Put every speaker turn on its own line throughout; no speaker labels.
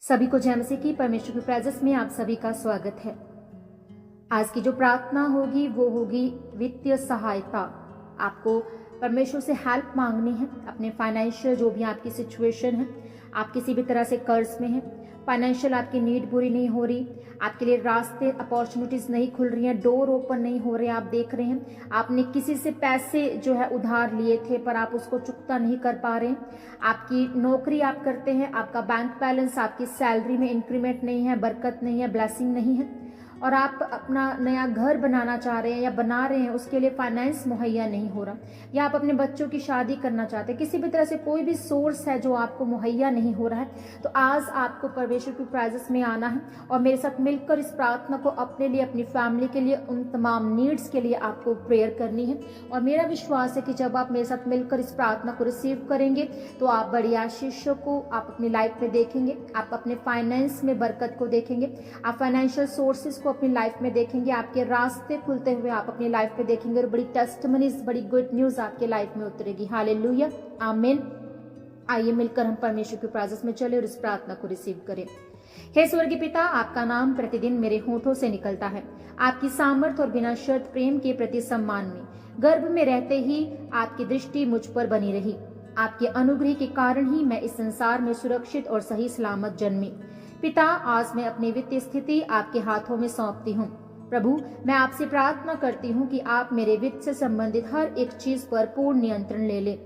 सभी को जय मसीह की परमेश्वर की प्रेजेंस में आप सभी का स्वागत है। आज की जो प्रार्थना होगी वो होगी वित्तीय सहायता। आपको परमेश्वर से हेल्प मांगनी है। अपने फाइनेंशियल जो भी आपकी सिचुएशन है, आप किसी भी तरह से कर्ज में हैं, फाइनेंशियल आपकी नीड पूरी नहीं हो रही, आपके लिए रास्ते अपॉर्चुनिटीज नहीं खुल रही हैं, डोर ओपन नहीं हो रहे, आप देख रहे हैं आपने किसी से पैसे जो है उधार लिए थे पर आप उसको चुकता नहीं कर पा रहे हैं, आपकी नौकरी आप करते हैं, आपका बैंक बैलेंस, आपकी सैलरी में इंक्रीमेंट नहीं है, बरकत नहीं है, ब्लेसिंग नहीं है, और आप अपना नया घर बनाना चाह रहे हैं या बना रहे हैं, उसके लिए फाइनेंस मुहैया नहीं हो रहा, या आप अपने बच्चों की शादी करना चाहते हैं, किसी भी तरह से कोई भी सोर्स है जो आपको मुहैया नहीं हो रहा है, तो आज आपको परमेश्वर की प्रेजेंस में आना है और मेरे साथ मिलकर इस प्रार्थना को अपने लिए, अपनी फैमिली के लिए, उन तमाम नीड्स के लिए आपको प्रेयर करनी है। और मेरा विश्वास है कि जब आप मेरे साथ मिलकर इस प्रार्थना को रिसीव करेंगे तो आप बड़ी आशीषों को आप अपनी लाइफ में देखेंगे, आप अपने फाइनेंस में बरकत को देखेंगे, आप फाइनेंशियल सोर्सेज को अपनी लाइफ में देखेंगे, आपके रास्ते खुलते हुए आप अपनी लाइफ में देखेंगे और बड़ी टेस्टिमनीज, बड़ी गुड न्यूज आपके लाइफ में उतरेगी। हालेलुया, आमीन। आइए मिलकर हम परमेश्वर की प्रेजेंस में चले और इस प्रार्थना को रिसीव करें। हे स्वर्गीय पिता, आपका नाम प्रतिदिन मेरे होठों से निकलता है। आपकी सामर्थ और बिना शर्त प्रेम के प्रति सम्मान में गर्भ में रहते ही आपकी दृष्टि मुझ पर बनी रही। आपके अनुग्रह के कारण ही मैं इस संसार में सुरक्षित और सही सलामत जन्मी। पिता, आज मैं अपनी वित्तीय स्थिति आपके हाथों में सौंपती हूँ। प्रभु, मैं आपसे प्रार्थना करती हूँ कि आप मेरे वित्त से संबंधित हर एक चीज पर पूर्ण नियंत्रण ले ले।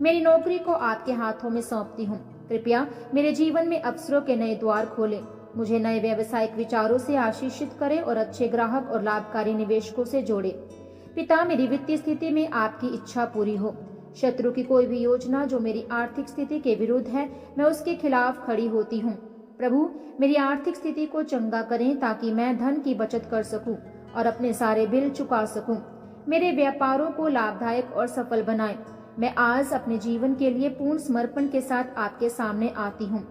मेरी नौकरी को आपके हाथों में सौंपती हूँ। कृपया मेरे जीवन में अवसरों के नए द्वार खोले, मुझे नए व्यावसायिक विचारों से आशीषित करे और अच्छे ग्राहक और लाभकारी निवेशकों से जोड़े। पिता, मेरी वित्तीय स्थिति में आपकी इच्छा पूरी हो। शत्रु की कोई भी योजना जो मेरी आर्थिक स्थिति के विरुद्ध है, मैं उसके खिलाफ खड़ी होती हूँ। प्रभु, मेरी आर्थिक स्थिति को चंगा करें ताकि मैं धन की बचत कर सकूं और अपने सारे बिल चुका सकूं। मेरे व्यापारों को लाभदायक और सफल बनाएं। मैं आज अपने जीवन के लिए पूर्ण समर्पण के साथ आपके सामने आती हूँ।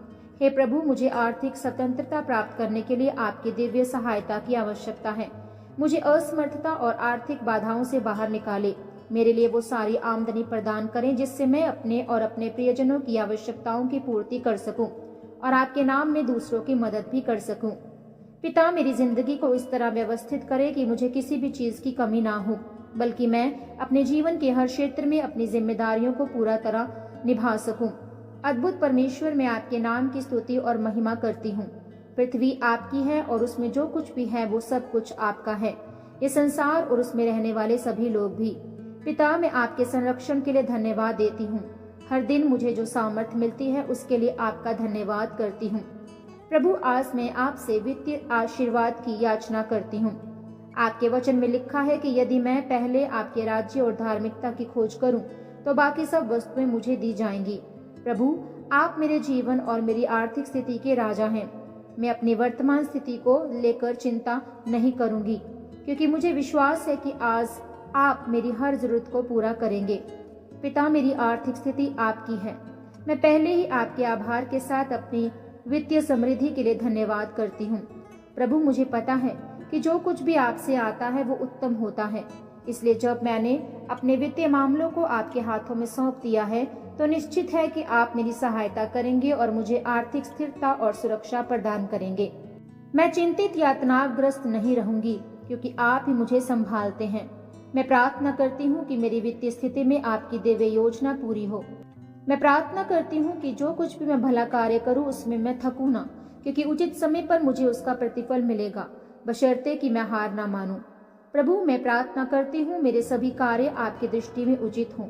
हे प्रभु, मुझे आर्थिक स्वतंत्रता प्राप्त करने के लिए आपकी दिव्य सहायता की आवश्यकता है। मुझे असमर्थता और आर्थिक बाधाओं से बाहर निकाले। मेरे लिए वो सारी आमदनी प्रदान करें जिससे मैं अपने और अपने प्रियजनों की आवश्यकताओं की पूर्ति कर सकूं और आपके नाम में दूसरों की मदद भी कर सकूं। पिता, मेरी जिंदगी को इस तरह व्यवस्थित करें कि मुझे किसी भी चीज की कमी ना हो, बल्कि मैं अपने जीवन के हर क्षेत्र में अपनी जिम्मेदारियों को पूरा तरह निभा सकूं। अद्भुत परमेश्वर, मैं आपके नाम की स्तुति और महिमा करती हूँ। पृथ्वी आपकी है और उसमें जो कुछ भी है वो सब कुछ आपका है, ये संसार और उसमें रहने वाले सभी लोग भी। पिता, मैं आपके संरक्षण के लिए धन्यवाद देती हूँ। हर दिन मुझे जो सामर्थ्य मिलती है उसके लिए आपका धन्यवाद करती हूँ। प्रभु, आज मैं आपसे वित्तीय आशीर्वाद की याचना करती हूँ। आपके वचन में लिखा है कि यदि मैं पहले आपके राज्य और धार्मिकता की खोज करूं तो बाकी सब वस्तुएं मुझे दी जाएंगी। प्रभु, आप मेरे जीवन और मेरी आर्थिक स्थिति के राजा हैं। मैं अपनी वर्तमान स्थिति को लेकर चिंता नहीं करूंगी, क्योंकि मुझे विश्वास है कि आज आप मेरी हर जरूरत को पूरा करेंगे। पिता, मेरी आर्थिक स्थिति आपकी है। मैं पहले ही आपके आभार के साथ अपनी वित्तीय समृद्धि के लिए धन्यवाद करती हूँ। प्रभु, मुझे पता है कि जो कुछ भी आपसे आता है वो उत्तम होता है, इसलिए जब मैंने अपने वित्तीय मामलों को आपके हाथों में सौंप दिया है तो निश्चित है कि आप मेरी सहायता करेंगे और मुझे आर्थिक स्थिरता और सुरक्षा प्रदान करेंगे। मैं चिंतित या तनावग्रस्त नहीं रहूंगी, क्योंकि आप ही मुझे संभालते हैं। मैं प्रार्थना करती हूँ कि मेरी वित्तीय स्थिति में आपकी दिव्य योजना पूरी हो। मैं प्रार्थना करती हूँ कि जो कुछ भी मैं भला कार्य करूँ उसमें मैं थकूं ना, क्योंकि उचित समय पर मुझे उसका प्रतिफल मिलेगा, बशर्ते कि मैं हार ना मानूं। प्रभु, मैं प्रार्थना करती हूँ मेरे सभी कार्य आपकी दृष्टि में उचित हों।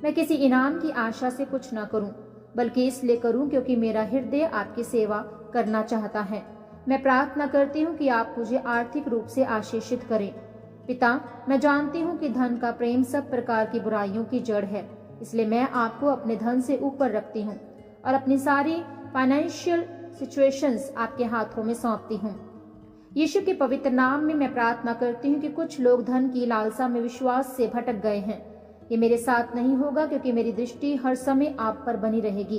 मैं किसी इनाम की आशा से कुछ ना करूँ, बल्कि इसलिए करूँ क्योंकि मेरा हृदय आपकी सेवा करना चाहता है। मैं प्रार्थना करती हूँ कि आप मुझे आर्थिक रूप से आशीषित करें। पिता, मैं जानती हूँ कि धन का प्रेम सब प्रकार की बुराइयों की जड़ है, इसलिए मैं आपको अपने धन से ऊपर रखती हूँ और अपनी सारी फाइनेंशियल सिचुएशंस आपके हाथों में सौंपती हूँ। यीशु के पवित्र नाम में मैं प्रार्थना करती हूँ कि कुछ लोग धन की लालसा में विश्वास से भटक गए हैं। ये मेरे साथ नहीं होगा, क्योंकि मेरी दृष्टि हर समय आप पर बनी रहेगी।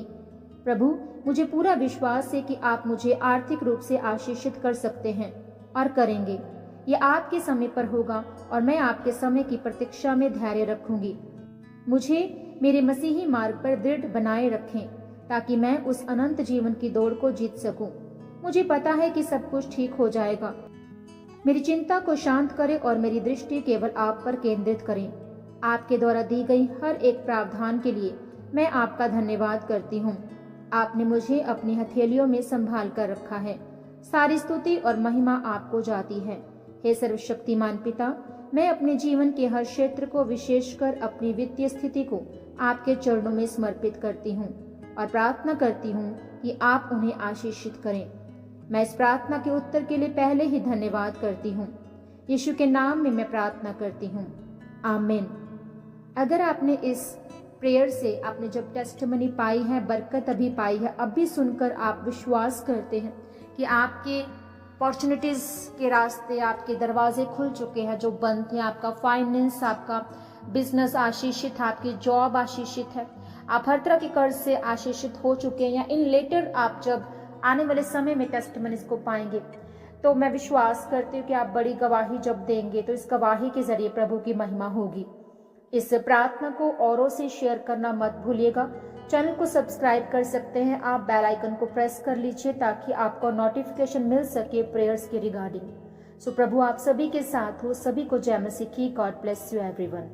प्रभु, मुझे पूरा विश्वास है कि आप मुझे आर्थिक रूप से आशीषित कर सकते हैं और करेंगे। ये आपके समय पर होगा और मैं आपके समय की प्रतीक्षा में धैर्य रखूंगी। मुझे मेरे मसीही मार्ग पर दृढ़ बनाए रखें ताकि मैं उस अनंत जीवन की दौड़ को जीत सकूं। मुझे पता है कि सब कुछ ठीक हो जाएगा। मेरी चिंता को शांत करें और मेरी दृष्टि केवल आप पर केंद्रित करें। आपके द्वारा दी गई हर एक प्रावधान के लिए मैं आपका धन्यवाद करती हूँ। आपने मुझे अपनी हथेलियों में संभाल कर रखा है। सारी स्तुति और महिमा आपको जाती है। हे सर्वशक्तिमान पिता, मैं अपने जीवन के हर क्षेत्र को, विशेषकर अपनी वित्तीय स्थिति को आपके चरणों में समर्पित करती हूँ और प्रार्थना करती हूँ कि आप उन्हें आशीषित करें। मैं इस प्रार्थना के उत्तर के लिए पहले ही धन्यवाद करती हूँ। यीशु के नाम में मैं प्रार्थना करती हूँ, आमीन। अगर आपने इस प्रेयर से आपने जब टेस्टिमनी पाई है, बरकत अभी पाई है, अभी सुनकर आप विश्वास करते हैं कि आपके अपॉर्चुनिटीज के रास्ते, आपके दरवाजे खुल चुके हैं जो बंद थे, आपका फाइनेंस, आपका बिजनेस आशीषित है, आपकी जॉब आशीषित है, आप हर तरह के कर्ज से आशीषित हो चुके हैं, या इन लेटर आप जब आने वाले समय में टेस्टिमनीज को पाएंगे, तो मैं विश्वास करती हूँ कि आप बड़ी गवाही जब देंगे तो इस गवाही के जरिए प्रभु की महिमा होगी। इस प्रार्थना को औरों से शेयर करना मत भूलिएगा। चैनल को सब्सक्राइब कर सकते हैं आप, बेल आइकन को प्रेस कर लीजिए ताकि आपको नोटिफिकेशन मिल सके प्रेयर्स के रिगार्डिंग। सो प्रभु आप सभी के साथ हो, सभी को जय मसीह की। God bless you everyone.